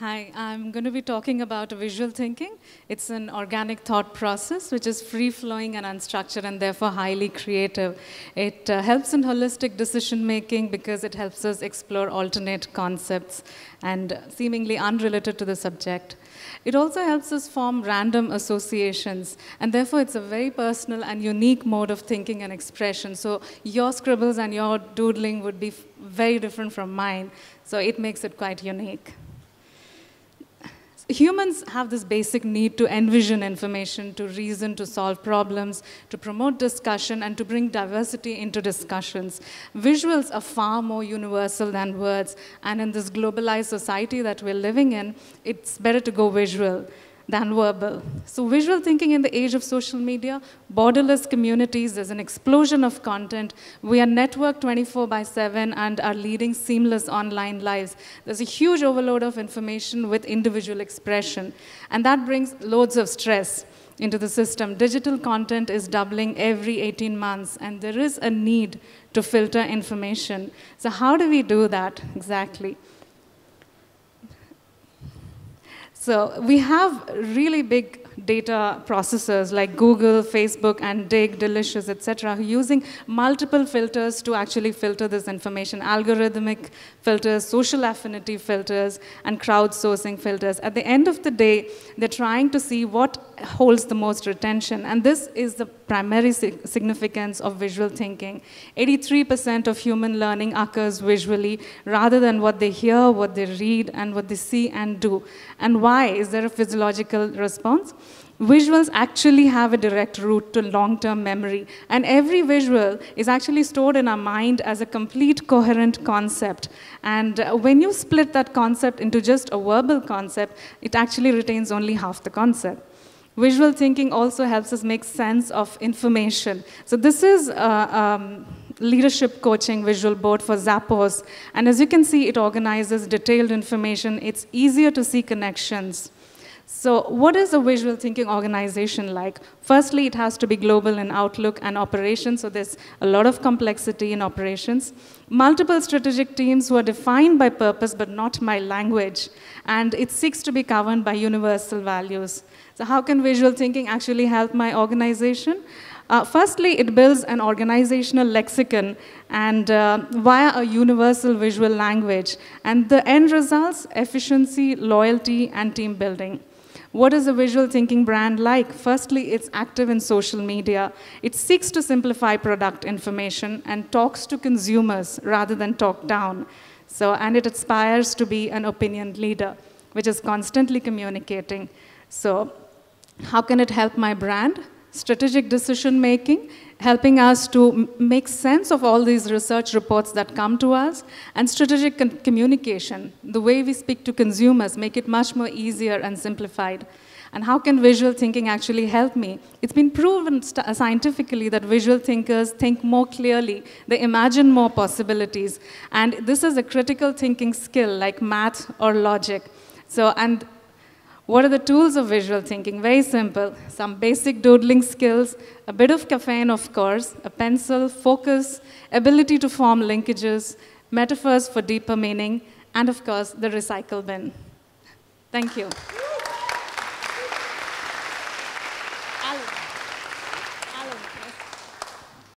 Hi, I'm going to be talking about visual thinking. It's an organic thought process which is free-flowing and unstructured and therefore highly creative. It helps in holistic decision-making because it helps us explore alternate concepts and seemingly unrelated to the subject. It also helps us form random associations, and therefore it's a very personal and unique mode of thinking and expression. So your scribbles and your doodling would be very different from mine, so it makes it quite unique. Humans have this basic need to envision information, to reason, to solve problems, to promote discussion, and to bring diversity into discussions. Visuals are far more universal than words, and in this globalized society that we're living in, it's better to go visual than verbal. So visual thinking in the age of social media, borderless communities, there's an explosion of content. We are networked 24/7 and are leading seamless online lives. There's a huge overload of information with individual expression, and that brings loads of stress into the system. Digital content is doubling every 18 months, and there is a need to filter information. So how do we do that exactly? So we have really big data processors like Google, Facebook, and Dig, Delicious, etc., using multiple filters to actually filter this information, algorithmic filters, social affinity filters, and crowdsourcing filters. At the end of the day, they're trying to see what holds the most retention, and this is the primary significance of visual thinking. 83% of human learning occurs visually rather than what they hear, what they read, and what they see and do. And why? Is there a physiological response? Visuals actually have a direct route to long-term memory, and every visual is actually stored in our mind as a complete coherent concept. And when you split that concept into just a verbal concept, it actually retains only half the concept. Visual thinking also helps us make sense of information. So this is leadership coaching visual board for Zappos, and as you can see, it organizes detailed information. It's easier to see connections. So what is a visual thinking organization like? Firstly, it has to be global in outlook and operations, so there's a lot of complexity in operations. Multiple strategic teams who are defined by purpose but not by language, and it seeks to be governed by universal values. So how can visual thinking actually help my organization? Firstly, it builds an organizational lexicon and via a universal visual language, and the end results, efficiency, loyalty, and team building. What is a visual thinking brand like? Firstly, it's active in social media. It seeks to simplify product information and talks to consumers rather than talk down. And it aspires to be an opinion leader, which is constantly communicating. So how can it help my brand? Strategic decision making, helping us to make sense of all these research reports that come to us, and strategic communication, the way we speak to consumers, make it much more easier and simplified. And how can visual thinking actually help me? It's been proven scientifically that visual thinkers think more clearly, they imagine more possibilities, and this is a critical thinking skill like math or logic. What are the tools of visual thinking? Very simple. Some basic doodling skills, a bit of caffeine, of course, a pencil, focus, ability to form linkages, metaphors for deeper meaning, and of course, the recycle bin. Thank you.